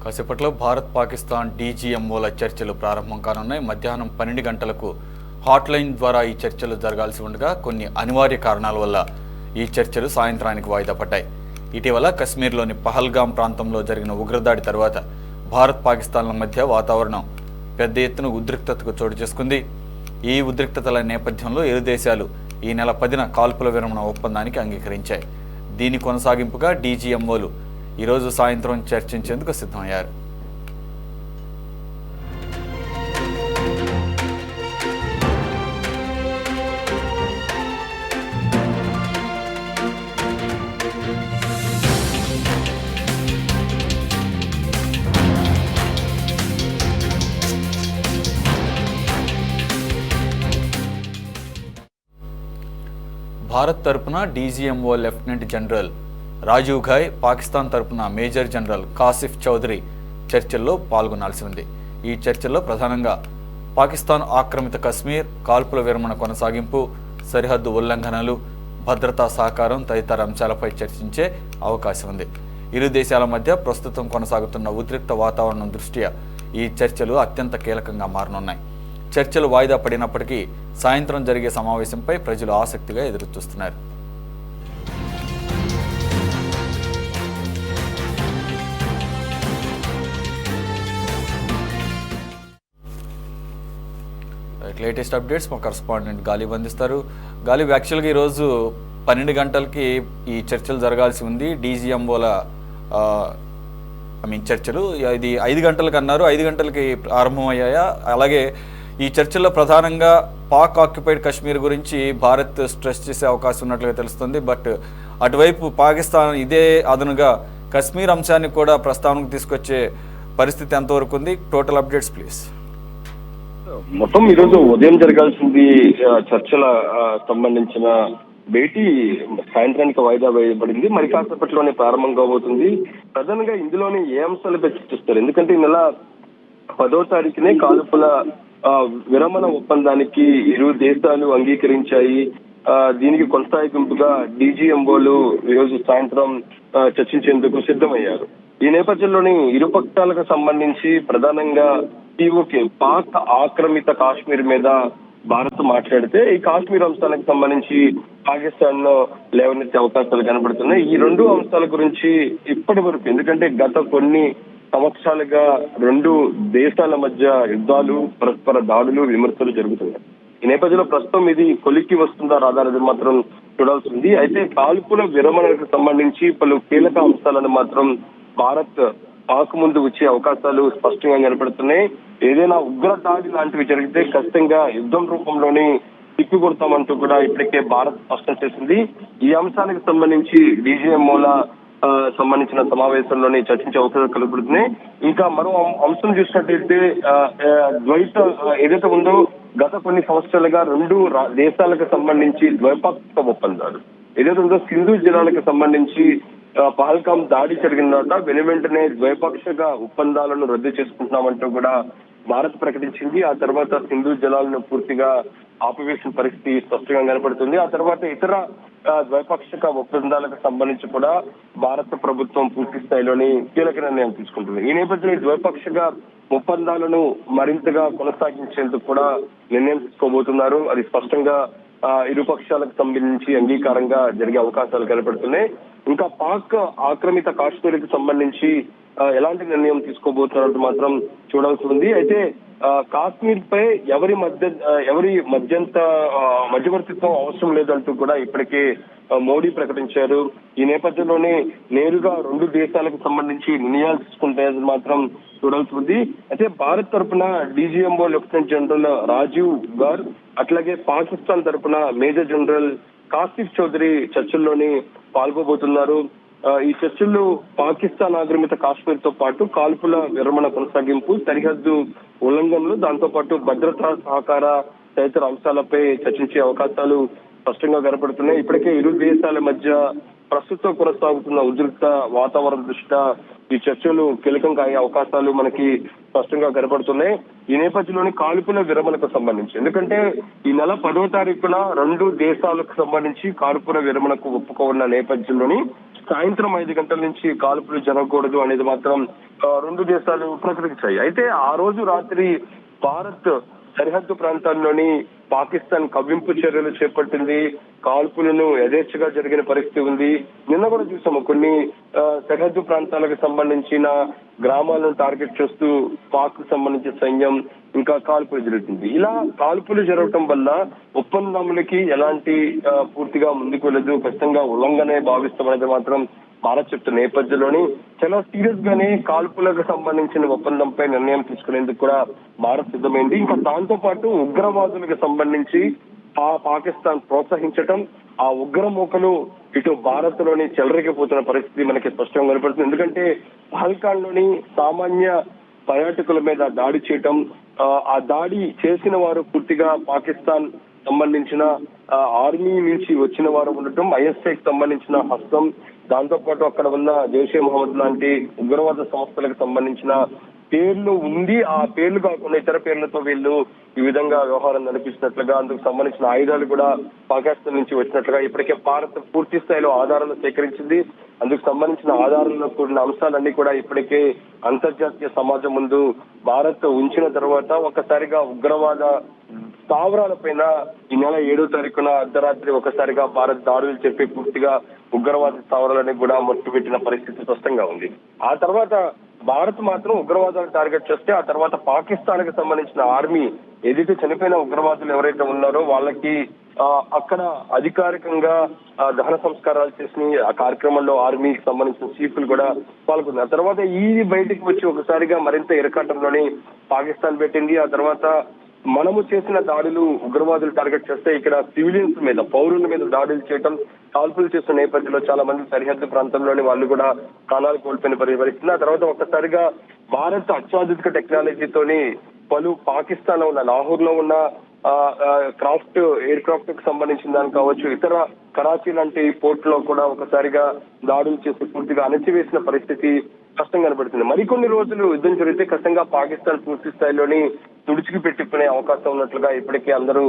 కాసేపట్లో భారత్ పాకిస్తాన్ డీజీఎంఓల చర్చలు ప్రారంభం కానున్నాయి. మధ్యాహ్నం 12 గంటలకు హాట్లైన్ ద్వారా ఈ చర్చలు జరగాల్సి ఉండగా కొన్ని అనివార్య కారణాల వల్ల ఈ చర్చలు సాయంత్రానికి వాయిదా పడ్డాయి. ఇటీవల కశ్మీర్లోని పహల్గాం ప్రాంతంలో జరిగిన ఉగ్రదాడి తర్వాత భారత్ పాకిస్తాన్ల మధ్య వాతావరణం పెద్ద ఎత్తున ఉద్రిక్తతకు చోటు చేసుకుంది. ఈ ఉద్రిక్తతల నేపథ్యంలో ఇరు దేశాలు ఈ నెల 10న కాల్పుల విరమణ ఒప్పందానికి అంగీకరించాయి. దీని కొనసాగింపుగా డీజీఎంఓలు ఈరోజు సాయంత్రం చర్చించేందుకు సిద్ధమయ్యారు. భారత్ తరపున DGMO lieutenant general Rajiv Ghai, Pakistan తరపున మేజర్ జనరల్ కాసిఫ్ చౌదరి చర్చల్లో పాల్గొనాల్సి ఉంది. ఈ చర్చల్లో ప్రధానంగా పాకిస్తాన్ ఆక్రమిత కశ్మీర్, కాల్పుల విరమణ కొనసాగింపు, సరిహద్దు ఉల్లంఘనలు, భద్రతా సహకారం తదితర అంశాలపై చర్చించే అవకాశం ఉంది. ఇరు దేశాల మధ్య ప్రస్తుతం కొనసాగుతున్న ఉద్రిక్త వాతావరణం దృష్ట్యా ఈ చర్చలు అత్యంత కీలకంగా మారనున్నాయి. చర్చలు వాయిదా పడినప్పటికీ సాయంత్రం జరిగే సమావేశంపై ప్రజలు ఆసక్తిగా ఎదురుచూస్తున్నారు. లేటెస్ట్ అప్డేట్స్ మా కరస్పాండెంట్ గాలిబ్ అందిస్తారు. గాలిబ్, యాక్చువల్గా ఈరోజు 12 గంటలకి ఈ చర్చలు జరగాల్సి ఉంది. డీజీఎంఓల చర్చలు ఇది 5 గంటలకు అన్నారు. 5 గంటలకి ప్రారంభమయ్యాయా? అలాగే ఈ చర్చల్లో ప్రధానంగా పాక్ ఆక్యుపైడ్ కశ్మీర్ గురించి భారత్ స్ట్రెస్ చేసే అవకాశం ఉన్నట్లుగా తెలుస్తుంది. బట్ అటువైపు పాకిస్తాన్ ఇదే అదనుగా కశ్మీర్ అంశాన్ని కూడా ప్రస్తావనకు తీసుకొచ్చే పరిస్థితి ఎంతవరకు ఉంది? Total updates please. మొత్తం ఈరోజు ఉదయం జరగాల్సింది చర్చల సంబంధించిన భేటీ సాయంత్రానికి వాయిదా వేయబడింది. మరి కాసేపట్లోనే ప్రారంభం కాబోతుంది. ప్రధానంగా ఇందులోనే ఏ అంశాలపై చర్చిస్తారు? ఎందుకంటే ఈ నెల 10వ తారీఖునే కాల్పుల విరమణ ఒప్పందానికి ఇరు దేశాలు అంగీకరించాయి. దీనికి కొనసాగింపుగా డీజీఎంఓలు ఈరోజు సాయంత్రం చర్చించేందుకు సిద్ధమయ్యారు. ఈ నేపథ్యంలోని ఇరు పక్షాలకు సంబంధించి ప్రధానంగా పీఓకే పాక్ ఆక్రమిత కాశ్మీర్ మీద భారత్ మాట్లాడితే ఈ కాశ్మీర్ అంశాలకు సంబంధించి పాకిస్తాన్ లో లేవనెత్తే అవకాశాలు కనబడుతున్నాయి. ఈ రెండు అంశాల గురించి ఇప్పటి వరకు, ఎందుకంటే గత కొన్ని సంవత్సరాలుగా రెండు దేశాల మధ్య యుద్ధాలు, పరస్పర దాడులు, విమర్శలు జరుగుతున్నాయి. ఈ నేపథ్యంలో ప్రస్తుతం ఇది కొలిక్కి వస్తుందా రాదా అనేది మాత్రం చూడాల్సి ఉంది. అయితే కాల్పుల విరమణకు సంబంధించి పలు కీలక అంశాలను మాత్రం భారత్ పాక్ ముందు వచ్చే అవకాశాలు స్పష్టంగా కనపడుతున్నాయి. ఏదైనా ఉగ్ర దాడి లాంటివి జరిగితే ఖచ్చితంగా యుద్ధం రూపంలోనే తిప్పి కొడతామంటూ కూడా ఇప్పటికే భారత్ స్పష్టం చేసింది. ఈ అంశానికి సంబంధించి డీజీఎంఓల సంబంధించిన సమావేశంలోనే చర్చించే అవకాశాలు కనబడుతున్నాయి. ఇంకా మరో అంశం చూసినట్టయితే ద్వైత ఏదైతే ఉందో గత కొన్ని సంవత్సరాలుగా రెండు దేశాలకు సంబంధించి ద్వైపాక్షిక ఒప్పందాలు ఏదైతే ఉందో సింధు జలాలకు సంబంధించి పహల్గాం దాడి జరిగిన తర్వాత వెనువెంటనే ద్వైపాక్షిక ఒప్పందాలను రద్దు చేసుకుంటున్నామంటూ కూడా భారత్ ప్రకటించింది. ఆ తర్వాత సింధు జలాలను పూర్తిగా ఆపివేసిన పరిస్థితి స్పష్టంగా కనపడుతుంది. ఆ తర్వాత ఇతర ద్వైపాక్షిక ఒప్పందాలకు సంబంధించి కూడా భారత ప్రభుత్వం పూర్తి స్థాయిలోని కీలక నిర్ణయం తీసుకుంటుంది. ఈ నేపథ్యంలో ద్వైపాక్షిక ఒప్పందాలను మరింతగా కొనసాగించేందుకు కూడా నిర్ణయం తీసుకోబోతున్నారు. అది స్పష్టంగా ఇరు పక్షాలకు సంబంధించి అంగీకారంగా జరిగే అవకాశాలు కనపడుతున్నాయి. ఇంకా పాక్ ఆక్రమిత కాశ్మీర్ కి సంబంధించి ఎలాంటి నిర్ణయం తీసుకోబోతున్నట్టు మాత్రం చూడాల్సి ఉంది. అయితే కాశ్మీర్ పై ఎవరి మధ్యవర్తిత్వం అవసరం లేదంటూ కూడా ఇప్పటికే మోడీ ప్రకటించారు. ఈ నేపథ్యంలోనే నేరుగా రెండు దేశాలకు సంబంధించి నిర్ణయాలు తీసుకుంటాయని మాత్రం చూడాల్సి ఉంది. అయితే భారత్ తరఫున డీజీఎంఓ లెఫ్టినెంట్ జనరల్ రాజీవ్ గార్, అట్లాగే పాకిస్తాన్ తరఫున మేజర్ జనరల్ కాసిఫ్ చౌదరి చర్చల్లోని పాల్గొబోతున్నారు. ఈ చర్చల్లో పాకిస్తాన్ ఆక్రమిత కాశ్మీర్ తో పాటు కాల్పుల విరమణ కొనసాగింపు, సరిహద్దు ఉల్లంఘనలు, దాంతో పాటు భద్రతా సహకార తదితర అంశాలపై చర్చించే అవకాశాలు స్పష్టంగా కనపడుతున్నాయి. ఇప్పటికే ఇరు దేశాల మధ్య ప్రస్తుతం కొనసాగుతున్న ఉద్రిక్త వాతావరణ దృష్ట్యా ఈ చర్చలు కీలకంగా అయ్యే అవకాశాలు మనకి స్పష్టంగా కనబడుతున్నాయి. ఈ నేపథ్యంలోని కాల్పుల విరమణకు సంబంధించి, ఎందుకంటే ఈ నెల 10వ తారీఖున 2 దేశాలకు సంబంధించి కాల్పుల విరమణకు ఒప్పుకోన్న నేపథ్యంలోని సాయంత్రం 5 గంటల నుంచి కాల్పులు జరగకూడదు అనేది మాత్రం 2 దేశాలు ప్రకటించాయి. అయితే ఆ రోజు రాత్రి భారత్ సరిహద్దు ప్రాంతాల్లోని పాకిస్తాన్ కవ్వింపు చర్యలు చేపట్టింది. కాల్పులను యథేచ్ఛగా జరిగిన పరిస్థితి ఉంది. నిన్న కూడా చూసాము కొన్ని సరిహద్దు ప్రాంతాలకు సంబంధించిన గ్రామాలను టార్గెట్ చేస్తూ పాక్ సంబంధించిన సైన్యం ఇంకా కాల్పులు జరుగుతుంది. ఇలా కాల్పులు జరగటం వల్ల ఒప్పందములకి ఎలాంటి పూర్తిగా ముందుకు వెళ్ళదు, ఖచ్చితంగా ఉల్లంఘనే భావిస్తామనేది మాత్రం భారత్ చెప్తున్న నేపథ్యంలోని చాలా సీరియస్ గానే కాల్పులకు సంబంధించిన ఒప్పందంపై నిర్ణయం తీసుకునేందుకు కూడా భారత్ సిద్ధమైంది. ఇంకా దాంతో పాటు ఉగ్రవాదులకు సంబంధించి పాకిస్తాన్ ప్రోత్సహించటం, ఆ ఉగ్రమూకలు ఇటు భారత్ లోని చెలరేగిపోతున్న పరిస్థితి మనకి స్పష్టంగా కనపడుతుంది. ఎందుకంటే పహల్గామ్ లోని సామాన్య పర్యాటకుల మీద దాడి చేయటం, ఆ దాడి చేసిన వారు పూర్తిగా పాకిస్తాన్ సంబంధించిన ఆర్మీ నుంచి వచ్చిన వారు ఉండటం, ఐఎస్ఐకి సంబంధించిన హస్తం, దాంతో పాటు అక్కడ ఉన్న జైషే మహమ్మద్ లాంటి ఉగ్రవాద సంస్థలకు సంబంధించిన పేర్లు ఉంది. ఆ పేర్లు కాకుండా ఇతర పేర్లతో వీళ్ళు ఈ విధంగా వ్యవహారం నడిపిస్తున్నట్లుగా, అందుకు సంబంధించిన ఆయుధాలు కూడా పాకిస్తాన్ నుంచి వచ్చినట్లుగా ఇప్పటికే భారత్ పూర్తి స్థాయిలో ఆధారాలు సేకరించింది. అందుకు సంబంధించిన ఆధారాల్లో కూడిన అంశాలన్నీ కూడా ఇప్పటికే అంతర్జాతీయ సమాజం ముందు భారత్ ఉంచిన తర్వాత ఒకసారిగా ఉగ్రవాద స్థావరాల పైన ఈ నెల 7వ తారీఖున అర్ధరాత్రి ఒకసారిగా భారత్ దాడులు చెప్పి పూర్తిగా ఉగ్రవాద స్థావరాలని కూడా మట్టుపెట్టిన పరిస్థితి స్పష్టంగా ఉంది. ఆ తర్వాత భారత్ మాత్రం ఉగ్రవాదాలను టార్గెట్ చేస్తే ఆ తర్వాత పాకిస్తాన్ కి సంబంధించిన ఆర్మీ ఏదైతే చనిపోయిన ఉగ్రవాదులు ఎవరైతే ఉన్నారో వాళ్ళకి అక్కడ అధికారికంగా దహన సంస్కారాలు చేసిన ఆ కార్యక్రమంలో ఆర్మీకి సంబంధించిన చీఫ్లు కూడా పాల్గొన్నారు. ఆ తర్వాత ఈ బయటికి వచ్చి ఒకసారిగా మరింత ఇరకాటంలోని పాకిస్తాన్ పెట్టింది. ఆ తర్వాత మనము చేసిన దాడులు ఉగ్రవాదులు టార్గెట్ చేస్తే ఇక్కడ సివిలియన్స్ మీద, పౌరుల మీద దాడులు చేయడం, కాల్పులు చేస్తున్న నేపథ్యంలో చాలా మంది సరిహద్దు ప్రాంతంలోని వాళ్ళు కూడా ప్రాణాలు కోల్పోయిన పరిస్థితి. ఆ తర్వాత ఒక్కసారిగా భారత్ అత్యాధునిక టెక్నాలజీతోని పలు పాకిస్తాన్ లో ఉన్న లాహోర్ లో ఉన్న క్రాఫ్ట్ ఎయిర్ క్రాఫ్ట్ కు సంబంధించిన దానికి కావచ్చు, ఇతర కరాచీ లాంటి పోర్ట్ లో కూడా ఒకసారిగా దాడులు చేసి పూర్తిగా అణచివేసిన పరిస్థితి కష్టంగా కనబడుతుంది. మరికొన్ని రోజులు యుద్ధం జరిగితే ఖచ్చితంగా పాకిస్తాన్ పూర్తి స్థాయిలోని తుడిచికి పెట్టుకునే అవకాశం ఉన్నట్లుగా ఇప్పటికే అందరూ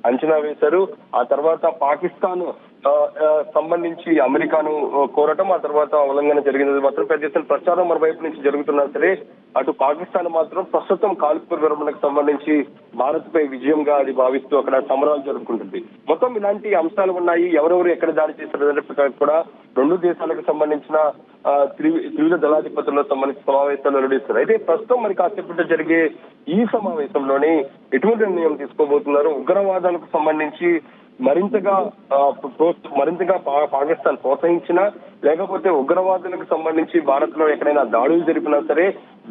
అంచనా వేశారు. ఆ తర్వాత పాకిస్తాన్ సంబంధించి అమెరికాను కోరటం, ఆ తర్వాత ఉల్లంఘన జరిగినది మాత్రం పెద్ద ఎత్తున ప్రచారం మన వైపు నుంచి జరుగుతున్నా సరే అటు పాకిస్తాన్ మాత్రం ప్రస్తుతం కాల్పుల విరమణకు సంబంధించి భారత్ పై విజయంగా అది భావిస్తూ అక్కడ సమరాలు జరుపుకుంటుంది. మొత్తం ఇలాంటి అంశాలు ఉన్నాయి. ఎవరెవరు ఎక్కడ దాడి చేశారు కూడా 2 దేశాలకు సంబంధించిన త్రివిధ దళాధిపతులకు సంబంధించిన సమావేశాలు వెల్లడిస్తారు. అయితే ప్రస్తుతం మరి కాసేపట్లో జరిగే ఈ సమావేశంలోనే ఎటువంటి నిర్ణయం తీసుకోబోతున్నారు, ఉగ్రవాదాలకు సంబంధించి మరింతగా పాకిస్తాన్ ప్రోత్సహించినా లేకపోతే ఉగ్రవాదులకు సంబంధించి భారత్ లో ఎక్కడైనా దాడులు జరిపినా సరే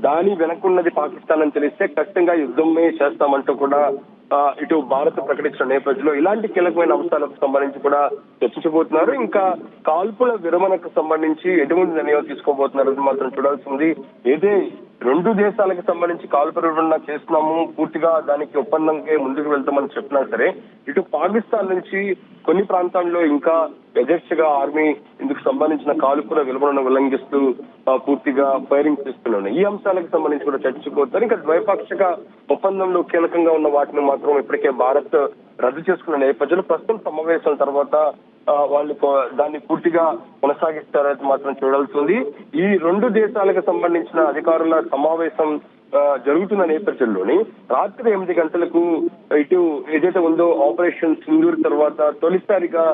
దాని వెనక్కున్నది పాకిస్తాన్ అని తెలిస్తే ఖచ్చితంగా యుద్ధమే చేస్తామంటూ కూడా ఇటు భారత్ ప్రకటించిన నేపథ్యంలో ఇలాంటి కీలకమైన అంశాలకు సంబంధించి కూడా చర్చించబోతున్నారు. ఇంకా కాల్పుల విరమణకు సంబంధించి ఎటువంటి నిర్ణయం తీసుకోబోతున్నారు మాత్రం చూడాల్సి ఉంది. ఏదే 2 దేశాలకు సంబంధించి కాల్పుల విరమణ చేస్తున్నాము, పూర్తిగా దానికి ఒప్పందంకే ముందుకు వెళ్తామని చెప్పినా సరే ఇటు పాకిస్తాన్ నుంచి కొన్ని ప్రాంతాల్లో ఇంకా యథేచ్ఛగా ఆర్మీ ఇందుకు సంబంధించిన కాల్పుల విరమణను ఉల్లంఘిస్తూ పూర్తిగా ఫైరింగ్ చేస్తున్నాయి. ఈ అంశాలకు సంబంధించి కూడా చర్చించుకోవచ్చు. ఇంకా ద్వైపాక్షిక ఒప్పందంలో కీలకంగా ఉన్న వాటిని మాత్రం ఇప్పటికే భారత్ రద్దు చేసుకున్న నేపథ్యంలో ప్రస్తుతం సమావేశం తర్వాత వాళ్ళు దాన్ని పూర్తిగా కొనసాగిస్తారని మాత్రం చూడాల్సింది. ఈ 2 దేశాలకు సంబంధించిన అధికారుల సమావేశం జరుగుతున్న నేపథ్యంలోని రాత్రి 8 గంటలకు ఇటు ఏదైతే ఉందో ఆపరేషన్ సింధూర్ తర్వాత తొలిసారిగా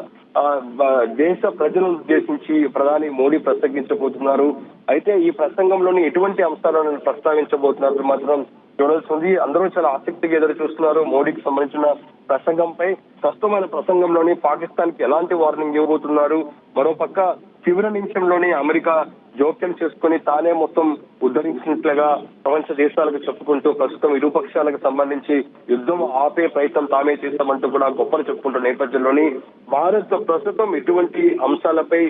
దేశ ప్రజలను ఉద్దేశించి ప్రధాని మోడీ ప్రసంగించబోతున్నారు. అయితే ఈ ప్రసంగంలోని ఎటువంటి అంశాలను ప్రస్తావించబోతున్నారు మాత్రం చూడాల్సింది. అందరూ చాలా ఆసక్తిగా ఎదురు చూస్తున్నారు మోడీకి సంబంధించిన ప్రసంగంపై. ప్రస్తుతమైన ప్రసంగంలోని పాకిస్తాన్ కి ఎలాంటి వార్నింగ్ ఇవ్వబోతున్నారు, మరోపక్క చివరి నిమిషంలోనే అమెరికా జోక్యం చేసుకుని తానే మొత్తం ఉద్ధరించినట్లుగా ప్రపంచ దేశాలకు చెప్పుకుంటూ ప్రస్తుతం ఇరు పక్షాలకు సంబంధించి యుద్ధం ఆపే ప్రయత్నం తామే చేస్తామంటూ కూడా గొప్పలు చెప్పుకుంటున్న నేపథ్యంలోని భారత్ ప్రస్తుతం ఇటువంటి అంశాలపై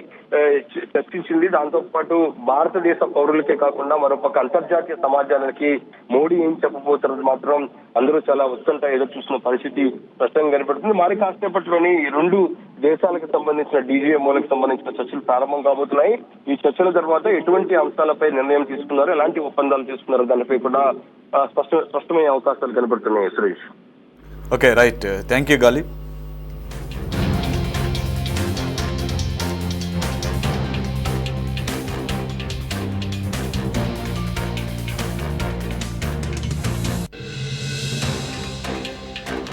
చర్చించింది. దాంతో పాటు భారతదేశ పౌరులకే కాకుండా మరోపక్క అంతర్జాతీయ సమాజానికి మోడీ ఏం చెప్పబోతున్నది మాత్రం అందరూ చాలా ఉత్కంఠ ఎదురు చూస్తున్న పరిస్థితి స్పష్టంగా కనపడుతుంది. మరి కాసేపట్లోని 2 దేశాలకు సంబంధించిన డీజీఎంఓలకు సంబంధించిన చర్చలు ప్రారంభం కాబోతున్నాయి. ఈ చర్చల తర్వాత ఎటువంటి అంశాలపై నిర్ణయం తీసుకున్నారు, ఎలాంటి ఒప్పందాలు తీసుకున్నారు, దానిపై కూడా స్పష్టమయ్యే అవకాశాలు కనబడుతున్నాయి. Suresh. Okay, right. Thank you గాలి.